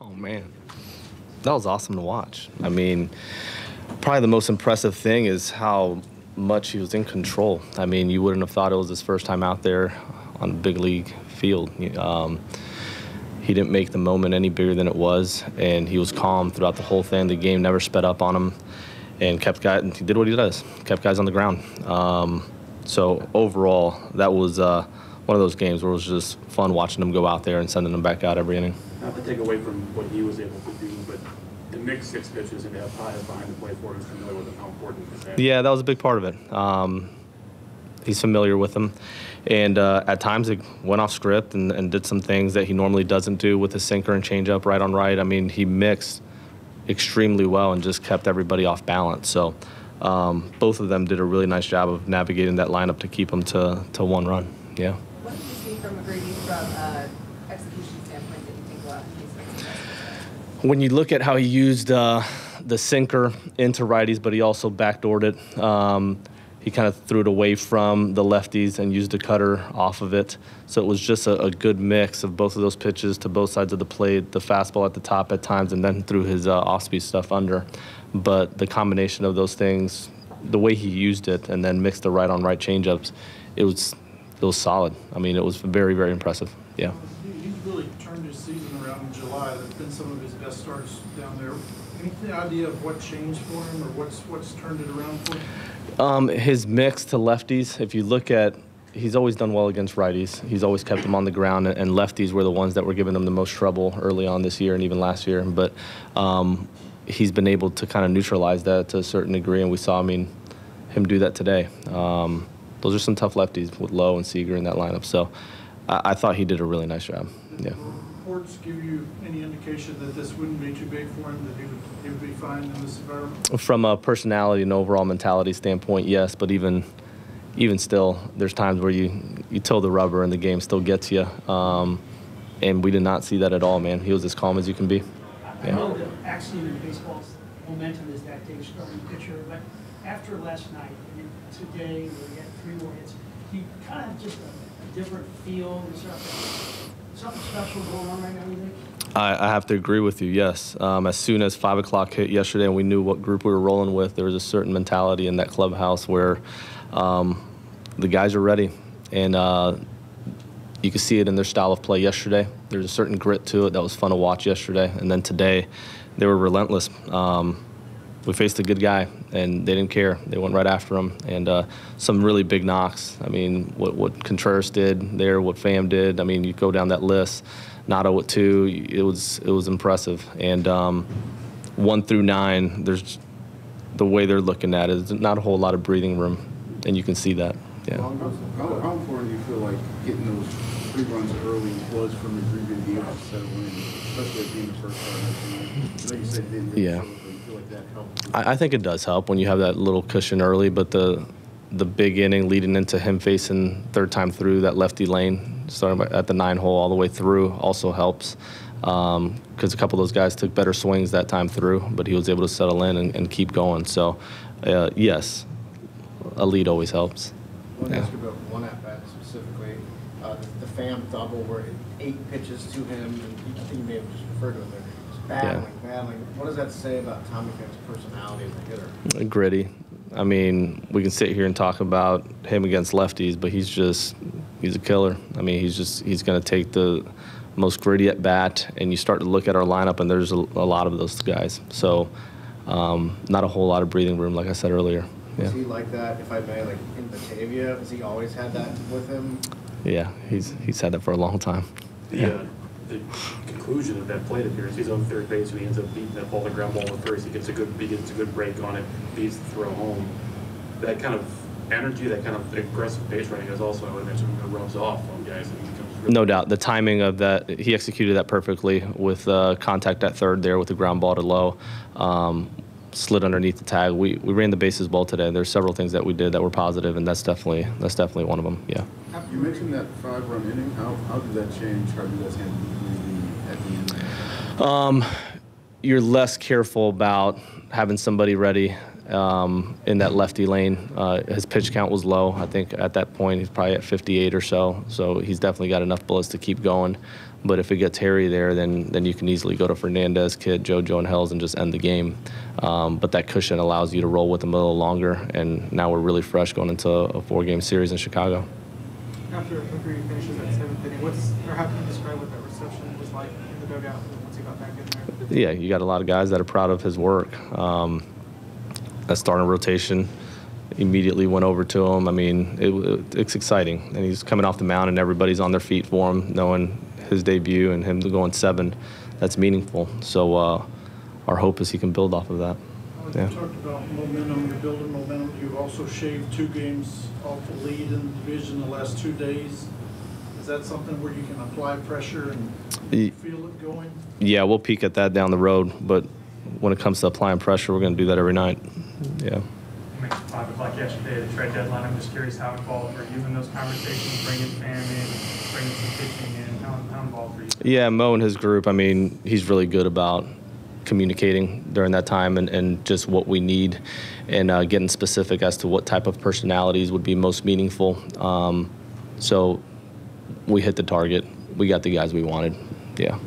Oh, man. That was awesome to watch. I mean, probably the most impressive thing is how much he was in control. I mean, you wouldn't have thought it was his first time out there on the big league field. He didn't make the moment any bigger than it was, and he was calm throughout the whole thing. The game never sped up on him, and he did what he does, kept guys on the ground. So overall, that was one of those games where it was just fun watching him go out there and sending them back out every inning. Not to take away from what he was able to do, but to mix 6 pitches and to have Pius behind the plate for him, is familiar with him, how important is that? Yeah, that was a big part of it. He's familiar with them. And at times it went off script and did some things that he normally doesn't do with his sinker and changeup right on right. I mean, he mixed extremely well and just kept everybody off balance. So both of them did a really nice job of navigating that lineup to keep them to 1 run. Yeah. What did you see from McGreevy's from execution standpoint that you think will have to be? When you look at how he used the sinker into righties, but he also backdoored it. He kind of threw it away from the lefties and used a cutter off of it. So it was just a good mix of both of those pitches to both sides of the plate, the fastball at the top at times, and then threw his off-speed stuff under. But the combination of those things, the way he used it, and then mixed the right-on-right changeups, it was solid. I mean, it was very, very impressive. Yeah. He's really turned his season around in July. That's been some of his best starts down there. Any idea of what changed for him or what's turned it around for him? His mix to lefties, if you look at, he's always done well against righties. He's always kept them on the ground, and lefties were the ones that were giving him the most trouble early on this year and even last year. But he's been able to kind of neutralize that to a certain degree, and we saw, him do that today. Those are some tough lefties with Lowe and Seager in that lineup. So I thought he did a really nice job. Yeah. Reports give you any indication that this wouldn't be too big for him, that he would be fine in this environment? From a personality and overall mentality standpoint, yes. But even still, there's times where you toe the rubber and the game still gets you. And we did not see that at all, man. He was as calm as you can be. I know that axiom in baseball's momentum is that day starting pitcher, but after last night and today, where we had 3 more hits, he kind of just a different feel. Something special going on right now, you think? I have to agree with you, yes. As soon as 5 o'clock hit yesterday and we knew what group we were rolling with, there was a certain mentality in that clubhouse where the guys are ready. And you could see it in their style of play yesterday. There's a certain grit to it that was fun to watch yesterday. And then today, they were relentless. We faced a good guy, and they didn't care. They went right after him, and some really big knocks. I mean, what Contreras did there, what Pham did. I mean, you go down that list. Nato with 2. It was impressive. And 1 through 9, there's the way they're looking at it. There's not a whole lot of breathing room, and you can see that. Yeah. How important do you feel like getting those 3 runs early was for McGreevy to be able to settle in, especially at being the first start? Like you said, they didn't yeah. That I think it does help when you have that little cushion early, but the big inning leading into him facing 3rd time through that lefty lane, starting at the 9 hole all the way through, also helps because a couple of those guys took better swings that time through, but he was able to settle in and keep going. So, yes, a lead always helps. I want to ask you about one at-bat specifically, the Pham double where 8 pitches to him, and I think you may have just referred to it there. Battling. What does that say about Tommy Pham's personality as a hitter? Gritty. I mean, we can sit here and talk about him against lefties, but he's a killer. I mean, he's going to take the most gritty at bat, and you start to look at our lineup, and there's a lot of those guys. So, not a whole lot of breathing room, like I said earlier. Yeah. Is he like that, if I may, like in Batavia? Has he always had that with him? Yeah, he's had that for a long time. Yeah. The conclusion of that plate appearance, he's on 3rd base and he ends up beating that ball, the ground ball to first. He gets a good break on it, beats the throw home. That kind of energy, that kind of aggressive base running is also, I would imagine, rubs off on guys. And becomes really no doubt. The timing of that, he executed that perfectly with contact at 3rd there with the ground ball to Lowe. Slid underneath the tag. We ran the bases well today. There's several things that we did that were positive, and that's definitely one of them. Yeah. You mentioned that 5-run inning. How did that change? How did you guys handle McGreevy at the end? You're less careful about having somebody ready in that lefty lane. His pitch count was low. I think at that point he's probably at 58 or so. So he's definitely got enough bullets to keep going. But if it gets hairy there, then you can easily go to Fernandez, Kidd, JoJo, and Hells and just end the game. But that cushion allows you to roll with them a little longer, and now we're really fresh going into a 4-game series in Chicago. After McGreevy finishes that 7th inning, how can you describe what that reception was like in the dugout once he got back in there? Yeah, you got a lot of guys that are proud of his work. That starting rotation immediately went over to him. I mean, it's exciting. And he's coming off the mound, and everybody's on their feet for him, knowing his debut and him going 7. That's meaningful. So our hope is he can build off of that. You talked about momentum, you're building momentum. You've also shaved 2 games off the lead in the division the last 2 days. Is that something where you can apply pressure and feel it going? Yeah, we'll peek at that down the road, but when it comes to applying pressure, we're going to do that every night. Yeah. You mentioned 5 o'clock yesterday, the trade deadline. I'm just curious how involved were you in those conversations, bringing fam in, bringing some pitching in? How involved were you? Yeah, Mo and his group, I mean, he's really good about communicating during that time and just what we need and getting specific as to what type of personalities would be most meaningful. So we hit the target. We got the guys we wanted. Yeah.